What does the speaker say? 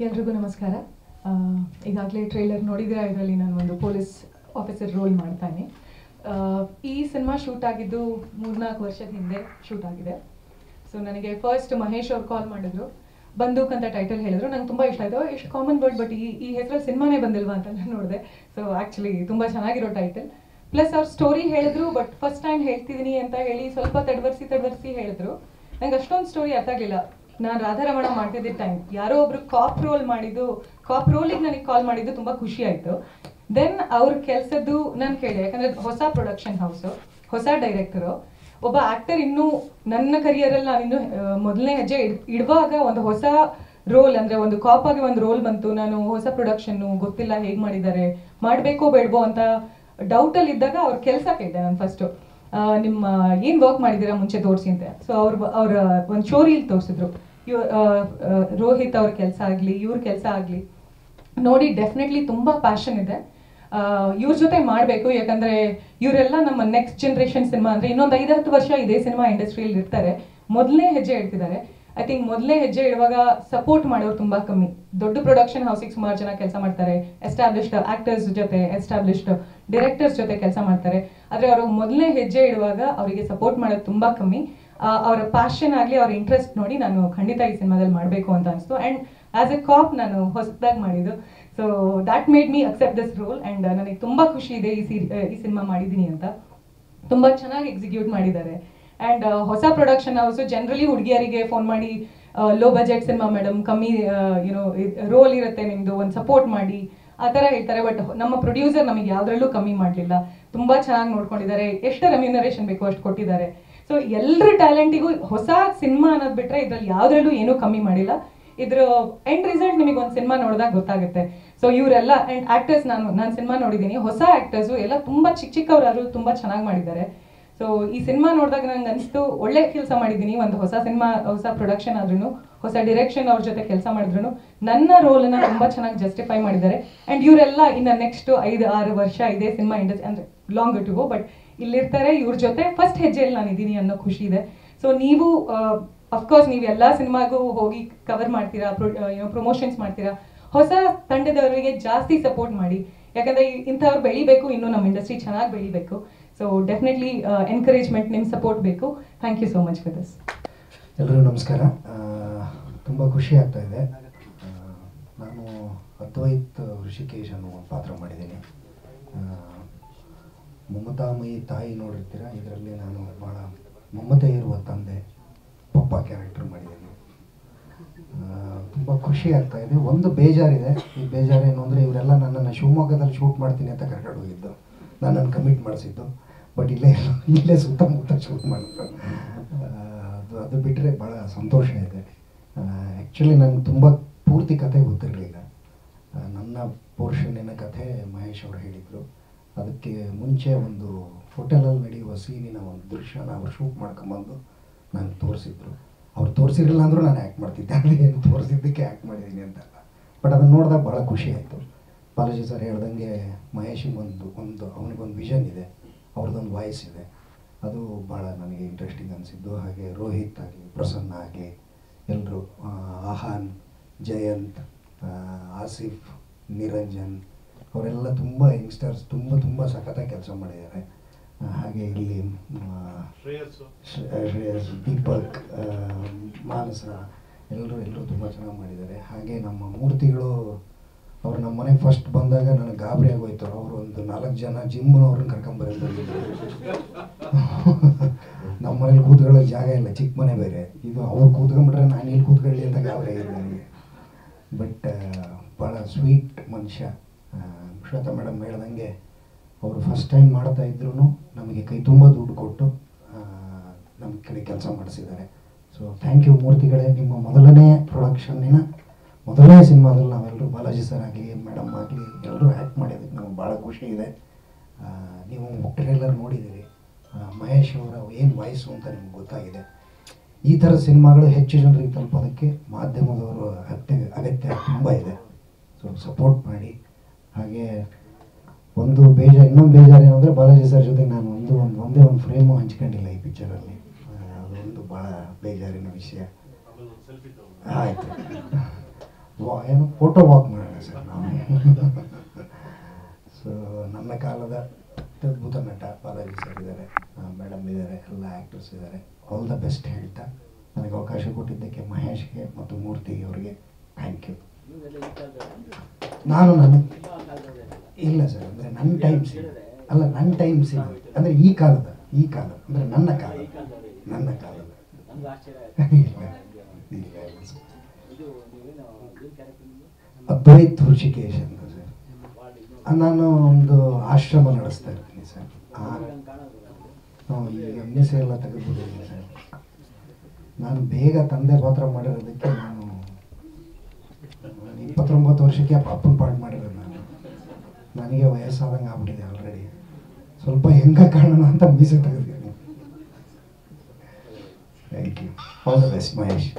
ಎಲ್ರಿಗೂ ನಮಸ್ಕಾರ. ಈಗಾಗಲೇ ಟ್ರೈಲರ್ ನೋಡಿದಿರಾ. ಇದರಲ್ಲಿ ನಾನು ಒಂದು ಪೊಲೀಸ್ ಆಫೀಸರ್ ರೋಲ್ ಮಾಡ್ತಾನೆ. ಈ ಸಿನಿಮಾ ಶೂಟ್ ಆಗಿದ್ದು 3-4 ವರ್ಷದ ಹಿಂದೆ ಶೂಟ್ ಆಗಿದೆ. ಸೊ ನನಗೆ ಫಸ್ಟ್ ಮಹೇಶ್ ಅವ್ರು ಕಾಲ್ ಮಾಡಿದ್ರು, ಬಂದೂಕ್ ಅಂತ ಟೈಟಲ್ ಹೇಳಿದ್ರು. ನಂಗೆ ತುಂಬ ಇಷ್ಟ ಆಯಿತು. ಎಷ್ಟು ಕಾಮನ್ ವರ್ಡ್, ಬಟ್ ಈ ಹೆಸರಲ್ಲಿ ಸಿನಿಮಾನೇ ಬಂದಿಲ್ವಾ ಅಂತ ನಾನು ನೋಡಿದೆ. ಸೊ ಆ್ಯಕ್ಚುಲಿ ತುಂಬ ಚೆನ್ನಾಗಿರೋ ಟೈಟಲ್. ಪ್ಲಸ್ ಅವ್ರ ಸ್ಟೋರಿ ಹೇಳಿದ್ರು, ಬಟ್ ಫಸ್ಟ್ ಟೈಮ್ ಹೇಳ್ತಿದ್ದೀನಿ ಅಂತ ಹೇಳಿ ಸ್ವಲ್ಪ ತಡವರಿಸಿ ಹೇಳಿದ್ರು. ನಂಗೆ ಅಷ್ಟೊಂದು ಸ್ಟೋರಿ ಅರ್ಥ ಆಗಲಿಲ್ಲ. ನಾನು ರಾಧಾರಮಣ ಮಾಡ್ತಿದ್ದ ಟೈಮ್ ಯಾರೋ ಒಬ್ರು ಕಾಪ್ ರೋಲಿಗೆ ನನಗೆ ಕಾಲ್ ಮಾಡಿದ್ದು ತುಂಬ ಖುಷಿ ಆಯಿತು. ದೆನ್ ಅವ್ರ ಕೆಲಸದ್ದು ನಾನು ಕೇಳಿದೆ, ಯಾಕಂದರೆ ಹೊಸ ಪ್ರೊಡಕ್ಷನ್ ಹೌಸು, ಹೊಸ ಡೈರೆಕ್ಟರು, ಒಬ್ಬ ಆ್ಯಕ್ಟರ್ ಇನ್ನೂ ನನ್ನ ಕರಿಯರಲ್ಲಿ ನಾನಿನ್ನು ಮೊದಲನೇ ಹೆಜ್ಜೆ ಇಡುವಾಗ ಒಂದು ಹೊಸ ರೋಲ್, ಅಂದರೆ ಒಂದು ಕಾಪ್ ಆಗಿ ಒಂದು ರೋಲ್ ಬಂತು. ನಾನು ಹೊಸ ಪ್ರೊಡಕ್ಷನ್ನು ಗೊತ್ತಿಲ್ಲ, ಹೇಗೆ ಮಾಡಿದ್ದಾರೆ, ಮಾಡಬೇಕೋ ಬೇಡವೋ ಅಂತ ಡೌಟಲ್ಲಿ ಇದ್ದಾಗ ಅವ್ರ ಕೆಲಸ ಕೇಳಿದೆ ನಾನು ಫಸ್ಟು. ನಿಮ್ಮ ಏನು ವರ್ಕ್ ಮಾಡಿದ್ದೀರಾ ಮುಂಚೆ ತೋರಿಸಿ ಅಂತ. ಸೊ ಅವ್ರ ಒಂದು ಶೋರೀಲಿ ತೋರಿಸಿದ್ರು. ರೋಹಿತ್ ಅವ್ರ ಕೆಲಸ ಆಗಲಿ, ಇವ್ರ ಕೆಲಸ ಆಗಲಿ ನೋಡಿ ಡೆಫಿನೆಟ್ಲಿ ತುಂಬ ಪ್ಯಾಷನ್ ಇದೆ. ಇವ್ರ ಜೊತೆ ಮಾಡಬೇಕು, ಯಾಕಂದರೆ ಇವರೆಲ್ಲ ನಮ್ಮ ನೆಕ್ಸ್ಟ್ ಜನ್ರೇಷನ್ ಸಿನಿಮಾ, ಅಂದರೆ ಇನ್ನೊಂದು 5-10 ವರ್ಷ ಇದೇ ಸಿನಿಮಾ ಇಂಡಸ್ಟ್ರಿಯಲ್ಲಿ ಇರ್ತಾರೆ. ಮೊದಲನೇ ಹೆಜ್ಜೆ ಇಡ್ತಿದ್ದಾರೆ. ಐ ಥಿಂಕ್ ಮೊದಲನೇ ಹೆಜ್ಜೆ ಇಡುವಾಗ ಸಪೋರ್ಟ್ ಮಾಡೋರು ತುಂಬ ಕಮ್ಮಿ. ದೊಡ್ಡ ಪ್ರೊಡಕ್ಷನ್ ಹೌಸಿಗೆ ಸುಮಾರು ಜನ ಕೆಲಸ ಮಾಡ್ತಾರೆ, ಎಸ್ಟಾಬ್ಲಿಷ್ಡ್ ಆ್ಯಕ್ಟರ್ಸ್ ಜೊತೆ, ಎಸ್ಟಾಬ್ಲಿಷ್ಡ್ ಡೈರೆಕ್ಟರ್ಸ್ ಜೊತೆ ಕೆಲಸ ಮಾಡ್ತಾರೆ. ಆದರೆ ಅವರು ಮೊದಲನೇ ಹೆಜ್ಜೆ ಇಡುವಾಗ ಅವರಿಗೆ ಸಪೋರ್ಟ್ ಮಾಡೋದು ತುಂಬ ಕಮ್ಮಿ. ಅವರ ಪ್ಯಾಷನ್ ಆಗಲಿ, ಅವ್ರ ಇಂಟ್ರೆಸ್ಟ್ ನೋಡಿ ನಾನು ಖಂಡಿತ ಈ ಸಿನಿಮಾದಲ್ಲಿ ಮಾಡಬೇಕು ಅಂತ ಅನಿಸ್ತು. ಆ್ಯಂಡ್ ಆ್ಯಸ್ ಎ ಕಾಪ್ ನಾನು ಹೊಸದಾಗಿ ಮಾಡಿದ್ದು. So that made me accept this roll. And ನನಗೆ ತುಂಬ ಖುಷಿ ಇದೆ ಈ ಸಿನಿಮಾ ಮಾಡಿದ್ದೀನಿ ಅಂತ. ತುಂಬ ಚೆನ್ನಾಗಿ ಎಕ್ಸಿಕ್ಯೂಟ್ ಮಾಡಿದ್ದಾರೆ. ಆ್ಯಂಡ್ ಹೊಸ ಪ್ರೊಡಕ್ಷನ್ ಹೌಸು ಜನರಲಿ ಹುಡುಗಿಯರಿಗೆ ಫೋನ್ ಮಾಡಿ ಲೋ ಬಜೆಟ್ ಸಿನಿಮಾ ಮೇಡಮ್, ಕಮ್ಮಿ ರೋಲ್ ಇರುತ್ತೆ ನಿಮ್ಮದು, ಒಂದು ಸಪೋರ್ಟ್ ಮಾಡಿ ಆ ಥರ ಹೇಳ್ತಾರೆ. ಬಟ್ ನಮ್ಮ ಪ್ರೊಡ್ಯೂಸರ್ ನಮಗೆ ಯಾವುದ್ರಲ್ಲೂ ಕಮ್ಮಿ ಮಾಡಲಿಲ್ಲ, ತುಂಬ ಚೆನ್ನಾಗಿ ನೋಡ್ಕೊಂಡಿದ್ದಾರೆ. ಎಷ್ಟು ರೆಮ್ಯುನರೇಷನ್ ಬೇಕೋ ಅಷ್ಟು ಕೊಟ್ಟಿದ್ದಾರೆ. ಸೊ ಎಲ್ಲರ ಟ್ಯಾಲೆಂಟಿಗೂ ಹೊಸ ಸಿನಿಮಾ ಅನ್ನೋದು ಬಿಟ್ಟರೆ ಇದರಲ್ಲಿ ಯಾವುದ್ರಲ್ಲೂ ಏನೂ ಕಮ್ಮಿ ಮಾಡಿಲ್ಲ. ಇದ್ರ ಎಂಡ್ ರಿಸಲ್ಟ್ ನಿಮಗೆ ಒಂದು ಸಿನಿಮಾ ನೋಡಿದಾಗ ಗೊತ್ತಾಗುತ್ತೆ. ಸೊ ಇವರೆಲ್ಲ ಆ್ಯಂಡ್ ಆ್ಯಕ್ಟರ್ಸ್, ನಾನು ಸಿನಿಮಾ ನೋಡಿದ್ದೀನಿ, ಹೊಸ ಆ್ಯಕ್ಟರ್ಸು ಎಲ್ಲ ತುಂಬ ಚಿಕ್ಕವರಾದ್ರು ತುಂಬ ಚೆನ್ನಾಗಿ ಮಾಡಿದ್ದಾರೆ. ಸೊ ಈ ಸಿನಿಮಾ ನೋಡಿದಾಗ ನಂಗೆ ಅನಿಸ್ತು ಒಳ್ಳೆ ಕೆಲಸ ಮಾಡಿದ್ದೀನಿ. ಒಂದು ಹೊಸ ಸಿನಿಮಾ, ಹೊಸ ಪ್ರೊಡಕ್ಷನ್ ಆದ್ರೂ, ಹೊಸ ಡಿರೆಕ್ಷನ್ ಅವ್ರ ಜೊತೆ ಕೆಲಸ ಮಾಡಿದ್ರು ನನ್ನ ರೋಲನ್ನು ತುಂಬ ಚೆನ್ನಾಗಿ ಜಸ್ಟಿಫೈ ಮಾಡಿದ್ದಾರೆ. ಆ್ಯಂಡ್ ಇವರೆಲ್ಲ ಇನ್ನು ನೆಕ್ಸ್ಟ್ 5-6 ವರ್ಷ ಇದೇ ಸಿನಿಮಾ ಇಂಡಸ್ಟ್ರಿ, ಅಂದರೆ ಲಾಂಗ್ ಟು ಗೋ, ಬಟ್ ಇಲ್ಲಿರ್ತಾರೆ. ಇವ್ರ ಜೊತೆ ಫಸ್ಟ್ ಹೆಜ್ಜೆಯಲ್ಲಿ ನಾನು ಇದ್ದೀನಿ ಅನ್ನೋ ಖುಷಿ ಇದೆ. ಸೊ ನೀವು ಅಫ್ಕೋರ್ಸ್ ನೀವು ಎಲ್ಲ ಸಿನಿಮಾಗೂ ಹೋಗಿ ಕವರ್ ಮಾಡ್ತೀರಾ, ಪ್ರಮೋಷನ್ಸ್ ಮಾಡ್ತೀರಾ. ಹೊಸ ತಂಡದವರಿಗೆ ಜಾಸ್ತಿ ಸಪೋರ್ಟ್ ಮಾಡಿ, ಯಾಕಂದರೆ ಇಂಥವ್ರು ಬೆಳಿಬೇಕು, ಇನ್ನೂ ನಮ್ಮ ಇಂಡಸ್ಟ್ರಿ ಚೆನ್ನಾಗಿ ಬೆಳಿಬೇಕು. ಸೊ ಡೆಫಿನೆಟ್ಲಿ ಎನ್ಕರೇಜ್ಮೆಂಟ್, ನಿಮ್ಮ ಸಪೋರ್ಟ್ ಬೇಕು. Thank you so much for this. ಎಲ್ಲರಿಗೂ ನಮಸ್ಕಾರ. ತುಂಬ ಖುಷಿ ಆಗ್ತಾ ಇದೆ. ನಾನು ಅದ್ವೈತ್ ಋಷಿಕೇಶ್ ಅನ್ನೋ ಪಾತ್ರ ಮಾಡಿದ್ದೀನಿ. ಮಮತಾಮಯಿ ತಾಯಿ ನೋಡಿರ್ತೀರ, ಇದರಲ್ಲಿ ನಾನು ಭಾಳ ಮಮತೆ ಇರುವ ತಂದೆ, ಪಪ್ಪ ಕ್ಯಾರೆಕ್ಟರ್ ಮಾಡಿದ್ದೀನಿ. ತುಂಬ ಖುಷಿ ಆಗ್ತಾ ಇದೆ. ಒಂದು ಬೇಜಾರಿದೆ. ಈ ಬೇಜಾರೇನು ಅಂದರೆ, ಇವರೆಲ್ಲ ನನ್ನನ್ನು ಶಿವಮೊಗ್ಗದಲ್ಲಿ ಶೂಟ್ ಮಾಡ್ತೀನಿ ಅಂತ ಕರ್ಕೊಂಡು ಹೋಗಿದ್ದು, ನನ್ನನ್ನು ಕಮಿಟ್ ಮಾಡಿಸಿದ್ದು. ಬಟ್ ಇಲ್ಲೇ ಸುತ್ತಮುತ್ತ ಶೂಟ್ ಮಾಡಿದ್ರು. ಅದು ಬಿಟ್ಟರೆ ಭಾಳ ಸಂತೋಷ ಇದೆ. ಆ್ಯಕ್ಚುಲಿ ನನಗೆ ತುಂಬ ಪೂರ್ತಿ ಕಥೆ ಗೊತ್ತಿರಲಿಲ್ಲ. ನನ್ನ ಪೋರ್ಷನ್ನಿನ ಕಥೆ ಮಹೇಶ್ ಅವರು ಹೇಳಿದರು. ಅದಕ್ಕೆ ಮುಂಚೆ ಒಂದು ಹೋಟೆಲಲ್ಲಿ ನಡೆಯುವ ಸೀನಿನ ಒಂದು ದೃಶ್ಯನ ಅವ್ರು ಶೂಟ್ ಮಾಡ್ಕೊಂಬಂದು ನನಗೆ ತೋರಿಸಿದ್ರು. ಅವ್ರು ತೋರಿಸಿರಲಿಲ್ಲ ಅಂದರೂ ನಾನು ಆ್ಯಕ್ಟ್ ಮಾಡ್ತಿದ್ದೆ, ಅದೇನು ತೋರಿಸಿದ್ದಕ್ಕೆ ಆ್ಯಕ್ಟ್ ಮಾಡಿದ್ದೀನಿ ಅಂತಲ್ಲ. ಬಟ್ ಅದನ್ನು ನೋಡಿದಾಗ ಭಾಳ ಖುಷಿ ಆಯಿತು. ಬಾಲಾಜಿ ಸರ್ ಹೇಳ್ದಂಗೆ ಮಹೇಶಿಗೆ ಅವನಿಗೊಂದು ವಿಷನ್ ಇದೆ, ಅವ್ರದ್ದೊಂದು ವಾಯ್ಸ್ ಇದೆ. ಅದು ಭಾಳ ನನಗೆ ಇಂಟ್ರೆಸ್ಟಿಂಗ್ ಅನಿಸಿದ್ದು. ಹಾಗೆ ರೋಹಿತ್ ಆಗಲಿ, ಪ್ರಸನ್ನ ಆಗಲಿ, ಎಲ್ಲರೂ, ಆಹಾನ್, ಜಯಂತ್, ಆಸಿಫ್, ನಿರಂಜನ್, ಅವರೆಲ್ಲ ತುಂಬ ಯಂಗ್ಸ್ಟರ್ಸ್, ತುಂಬ ಸಖತ್ತಾಗಿ ಕೆಲಸ ಮಾಡಿದ್ದಾರೆ. ಹಾಗೆ ಇಲ್ಲಿ ಶ್ರೇಯಸ್, ದೀಪಕ್, ಮಾನಸ, ಎಲ್ಲರೂ ತುಂಬ ಚೆನ್ನಾಗಿ ಮಾಡಿದ್ದಾರೆ. ಹಾಗೆ ನಮ್ಮ ಮೂರ್ತಿಗಳು, ಅವ್ರು ನಮ್ಮ ಮನೆಗೆ ಫಸ್ಟ್ ಬಂದಾಗ ನನಗೆ ಗಾಬರಿ ಆಗೋಯ್ತು. ಅವರು ಒಂದು 4 ಜನ ಜಿಮ್ನವ್ರನ್ನ ಕರ್ಕೊಂಬರೋದು. ನಮ್ಮ ಮನೇಲಿ ಕೂತ್ಕೊಳ್ಳೋಕೆ ಜಾಗ ಇಲ್ಲ, ಚಿಕ್ಕ ಮನೆ ಬೇರೆ. ಇದು ಅವ್ರು ಕೂತ್ಕೊಂಡ್ಬಿಟ್ರೆ ನಾನು ಇಲ್ಲಿ ಕೂತ್ಕೊಳ್ಳಿ ಅಂತ ಗಾಬರಿ ಆಗಿದೆ ನನಗೆ. ಬಟ್ ಭಾಳ ಸ್ವೀಟ್ ಮನುಷ್ಯ. ಶ್ವೇತಾ ಮೇಡಮ್ ಹೇಳ್ದಂಗೆ ಅವರು ಫಸ್ಟ್ ಟೈಮ್ ಮಾಡ್ತಾ ಇದ್ರೂ ನಮಗೆ ಕೈ ತುಂಬ ದುಡ್ಡು ಕೊಟ್ಟು ನಮ್ಮ ಕಡೆ ಕೆಲಸ ಮಾಡಿಸಿದ್ದಾರೆ. ಸೊ ಥ್ಯಾಂಕ್ ಯು ಮೂರ್ತಿಗಳೇ. ನಿಮ್ಮ ಮೊದಲನೇ ಪ್ರೊಡಕ್ಷನ್ನಿನ ಮೊದಲನೇ ಸಿನಿಮಾದಲ್ಲಿ ನಾವೆಲ್ಲರೂ, ಬಾಲಾಜಿ ಸರ್ ಆಗಲಿ, ಮೇಡಮ್ ಆಗಲಿ, ಎಲ್ಲರೂ ಆ್ಯಕ್ಟ್ ಮಾಡಿದ್ದಕ್ಕೆ ನಮಗೆ ಭಾಳ ಖುಷಿ ಇದೆ. ನೀವು ಟ್ರೇಲರ್ ನೋಡಿದ್ದೀರಿ, ಮಹೇಶ್ ಅವರ ಏನು ವಾಯ್ಸು ಅಂತ ನಿಮ್ಗೆ ಗೊತ್ತಾಗಿದೆ. ಈ ಥರ ಸಿನಿಮಾಗಳು ಹೆಚ್ಚು ಜನರಿಗೆ ತಲುಪೋದಕ್ಕೆ ಮಾಧ್ಯಮದವರು ಅಗತ್ಯ ತುಂಬ ಇದೆ. ಸೊ ಸಪೋರ್ಟ್ ಮಾಡಿ. ಹಾಗೆ ಇನ್ನೊಂದು ಬೇಜಾರು ಏನಂದರೆ, ಬಾಲಾಜಿ ಸರ್ ಜೊತೆ ನಾನು ಒಂದೇ ಒಂದು ಫ್ರೇಮು ಹಂಚ್ಕೊಂಡಿಲ್ಲ ಈ ಪಿಕ್ಚರಲ್ಲಿ. ಅದೊಂದು ಭಾಳ ಬೇಜಾರಿನ ವಿಷಯ. ಆಯಿತು. ಏನು ಫೋಟೋ ವಾಕ್ ಮಾಡೋಣ ಸರ್ ನಾವು. ಸೊ ನನ್ನ ಕಾಲದ ಅತ್ಯದ್ಭುತ ನಟ ಬಾಲಾಜಿ ಸರ್ ಇದ್ದಾರೆ, ಮೇಡಮ್ ಇದ್ದಾರೆ, ಎಲ್ಲ ಆ್ಯಕ್ಟರ್ಸ್ ಇದ್ದಾರೆ. ಆಲ್ ದ ಬೆಸ್ಟ್ ಹೇಳ್ತಾ ನನಗೆ ಅವಕಾಶ ಕೊಟ್ಟಿದ್ದಕ್ಕೆ ಮಹೇಶ್ಗೆ ಮತ್ತು ಮೂರ್ತಿಗೆ ಅವರಿಗೆ ಥ್ಯಾಂಕ್ ಯು. ನಾನು ಇಲ್ಲ ಸರ್, ಅಂದರೆ ನನ್ನ ಟೈಮ್ಸ್ ಅಲ್ಲ, ನನ್ನ ಟೈಮ್ಸ್ ಇದೆ ಅಂದರೆ ಈ ಕಾಲ ಅಂದರೆ ನನ್ನ ಕಾಲದ ಅದ್ವೈತ್ ಋಷಿಕೇಶ್ ಅಂತ ಸರ್. ನಾನು ಒಂದು ಆಶ್ರಮ ನಡೆಸ್ತಾ ಇರ್ತೀನಿ ಸರ್. ಈಗ ಮೀಸೆ ಎಲ್ಲ ತೆಗೆದುಬಿಟ್ಟಿದ್ದೀನಿ ಸರ್. ನಾನು ಬೇಗ ತಂದೆ ಪಾತ್ರ ಮಾಡಿರೋದಕ್ಕೆ ನಾನು 29 ವರ್ಷಕ್ಕೆ ಅಪ್ಪನ ಪಾಠ ಮಾಡಿರೋದು. ನನಗೆ ವಯಸ್ಸಾದಂಗೆ ಆಗ್ಬಿಟ್ಟಿದೆ ಆಲ್ರೆಡಿ. ಸ್ವಲ್ಪ ಹೆಂಗ ಕಾಣೋಣ ಅಂತ ಮೀಸೆ ತೆಗೆದಿದ್ದೀನಿ. Thank you. All the best Mahesh.